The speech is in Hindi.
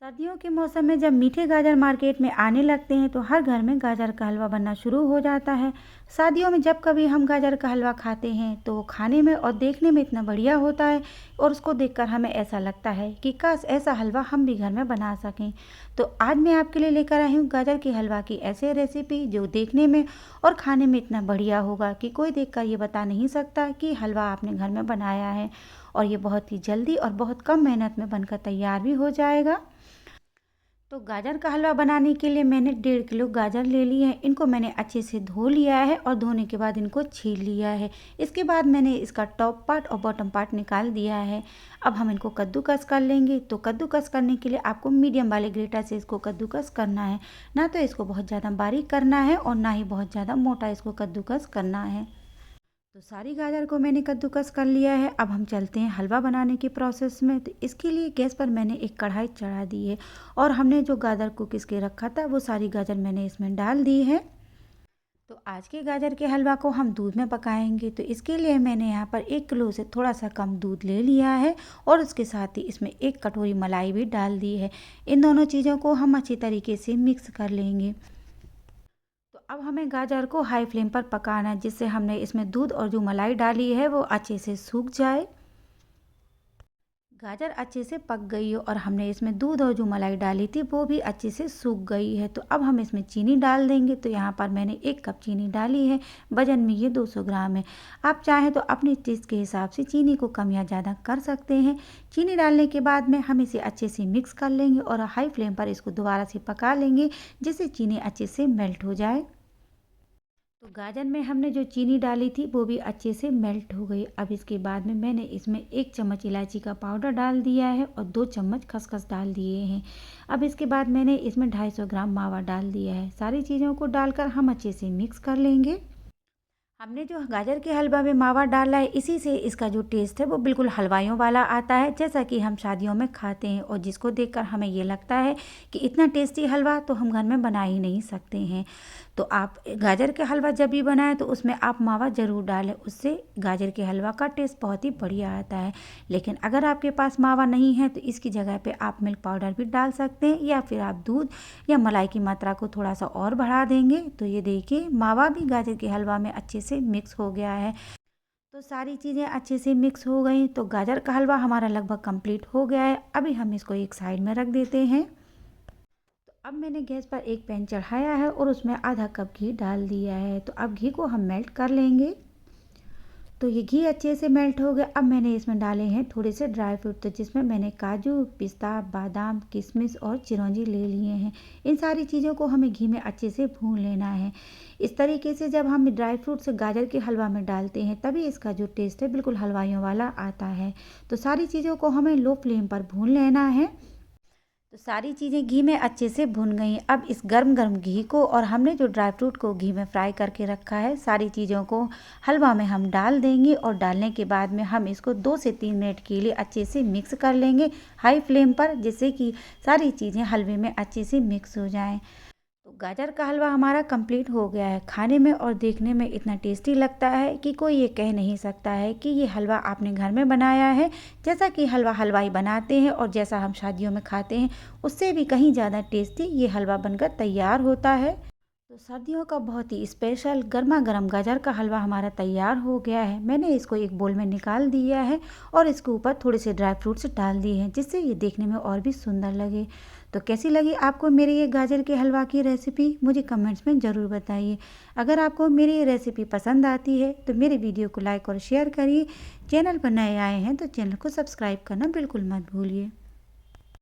सर्दियों के मौसम में जब मीठे गाजर मार्केट में आने लगते हैं तो हर घर में गाजर का हलवा बनना शुरू हो जाता है। शादियों में जब कभी हम गाजर का हलवा खाते हैं तो वो खाने में और देखने में इतना बढ़िया होता है और उसको देखकर हमें ऐसा लगता है कि काश ऐसा हलवा हम भी घर में बना सकें। तो आज मैं आपके लिए लेकर आई हूँ गाजर के हलवा की ऐसे रेसिपी जो देखने में और खाने में इतना बढ़िया होगा कि कोई देखकर ये बता नहीं सकता कि हलवा आपने घर में बनाया है। और ये बहुत ही जल्दी और बहुत कम मेहनत में बनकर तैयार भी हो जाएगा। तो गाजर का हलवा बनाने के लिए मैंने 1.5 किलो गाजर ले लिए हैं। इनको मैंने अच्छे से धो लिया है और धोने के बाद इनको छील लिया है। इसके बाद मैंने इसका टॉप पार्ट और बॉटम पार्ट निकाल दिया है। अब हम इनको कद्दूकस कर लेंगे। तो कद्दूकस करने के लिए आपको मीडियम वाले ग्रेटर से इसको कद्दूकस करना है। ना तो इसको बहुत ज़्यादा बारीक करना है और ना ही बहुत ज़्यादा मोटा इसको कद्दूकस करना है। तो सारी गाजर को मैंने कद्दूकस कर लिया है। अब हम चलते हैं हलवा बनाने के प्रोसेस में। तो इसके लिए गैस पर मैंने एक कढ़ाई चढ़ा दी है और हमने जो गाजर को किस के रखा था वो सारी गाजर मैंने इसमें डाल दी है। तो आज के गाजर के हलवा को हम दूध में पकाएंगे। तो इसके लिए मैंने यहाँ पर 1 किलो से थोड़ा सा कम दूध ले लिया है और उसके साथ ही इसमें 1 कटोरी मलाई भी डाल दी है। इन दोनों चीज़ों को हम अच्छी तरीके से मिक्स कर लेंगे। तो अब हमें गाजर को हाई फ्लेम पर पकाना है जिससे हमने इसमें दूध और जो मलाई डाली है वो अच्छे से सूख जाए। गाजर अच्छे से पक गई है और हमने इसमें दूध और जो मलाई डाली थी वो भी अच्छे से सूख गई है। तो अब हम इसमें चीनी डाल देंगे। तो यहाँ पर मैंने 1 कप चीनी डाली है। वजन में ये 200 ग्राम है। आप चाहें तो अपनी टेस्ट के हिसाब से चीनी को कम या ज़्यादा कर सकते हैं। चीनी डालने के बाद में हम इसे अच्छे से मिक्स कर लेंगे और हाई फ्लेम पर इसको दोबारा से पका लेंगे जिससे चीनी अच्छे से मेल्ट हो जाए। तो गाजर में हमने जो चीनी डाली थी वो भी अच्छे से मेल्ट हो गई। अब इसके बाद में मैंने इसमें 1 चम्मच इलायची का पाउडर डाल दिया है और 2 चम्मच खसखस डाल दिए हैं। अब इसके बाद मैंने इसमें 250 ग्राम मावा डाल दिया है। सारी चीज़ों को डालकर हम अच्छे से मिक्स कर लेंगे। हमने जो गाजर के हलवा में मावा डाला है इसी से इसका जो टेस्ट है वो बिल्कुल हलवाइयों वाला आता है जैसा कि हम शादियों में खाते हैं और जिसको देखकर हमें ये लगता है कि इतना टेस्टी हलवा तो हम घर में बना ही नहीं सकते हैं। तो आप गाजर के हलवा जब भी बनाएं तो उसमें आप मावा ज़रूर डालें, उससे गाजर के हलवा का टेस्ट बहुत ही बढ़िया आता है। लेकिन अगर आपके पास मावा नहीं है तो इसकी जगह पे आप मिल्क पाउडर भी डाल सकते हैं या फिर आप दूध या मलाई की मात्रा को थोड़ा सा और बढ़ा देंगे। तो ये देखिए मावा भी गाजर के हलवा में अच्छे से मिक्स हो गया है। तो सारी चीज़ें अच्छे से मिक्स हो गई। तो गाजर का हलवा हमारा लगभग कंप्लीट हो गया है। अभी हम इसको एक साइड में रख देते हैं। तो अब मैंने गैस पर एक पैन चढ़ाया है और उसमें आधा कप घी डाल दिया है। तो अब घी को हम मेल्ट कर लेंगे। तो ये घी अच्छे से मेल्ट हो गया। अब मैंने इसमें डाले हैं थोड़े से ड्राई फ्रूट। तो जिसमें मैंने काजू, पिस्ता, बादाम, किशमिश और चिरौंजी ले लिए हैं। इन सारी चीज़ों को हमें घी में अच्छे से भून लेना है। इस तरीके से जब हम ड्राई फ्रूट्स गाजर के हलवा में डालते हैं तभी इसका जो टेस्ट है बिल्कुल हलवाइयों वाला आता है। तो सारी चीज़ों को हमें लो फ्लेम पर भून लेना है। तो सारी चीज़ें घी में अच्छे से भुन गई। अब इस गरम गरम घी को और हमने जो ड्राई फ्रूट को घी में फ्राई करके रखा है सारी चीज़ों को हलवा में हम डाल देंगे और डालने के बाद में हम इसको 2 से 3 मिनट के लिए अच्छे से मिक्स कर लेंगे हाई फ्लेम पर, जिससे कि सारी चीज़ें हलवे में अच्छे से मिक्स हो जाएं। तो गाजर का हलवा हमारा कंप्लीट हो गया है। खाने में और देखने में इतना टेस्टी लगता है कि कोई ये कह नहीं सकता है कि ये हलवा आपने घर में बनाया है। जैसा कि हलवा हलवाई बनाते हैं और जैसा हम शादियों में खाते हैं उससे भी कहीं ज़्यादा टेस्टी ये हलवा बनकर तैयार होता है। तो सर्दियों का बहुत ही स्पेशल गर्मा गर्म गाजर का हलवा हमारा तैयार हो गया है। मैंने इसको एक बोल में निकाल दिया है और इसके ऊपर थोड़े से ड्राई फ्रूट्स डाल दिए हैं जिससे ये देखने में और भी सुंदर लगे। तो कैसी लगी आपको मेरी ये गाजर के हलवा की रेसिपी मुझे कमेंट्स में ज़रूर बताइए। अगर आपको मेरी ये रेसिपी पसंद आती है तो मेरे वीडियो को लाइक और शेयर करिए। चैनल पर नए आए हैं तो चैनल को सब्सक्राइब करना बिल्कुल मत भूलिए।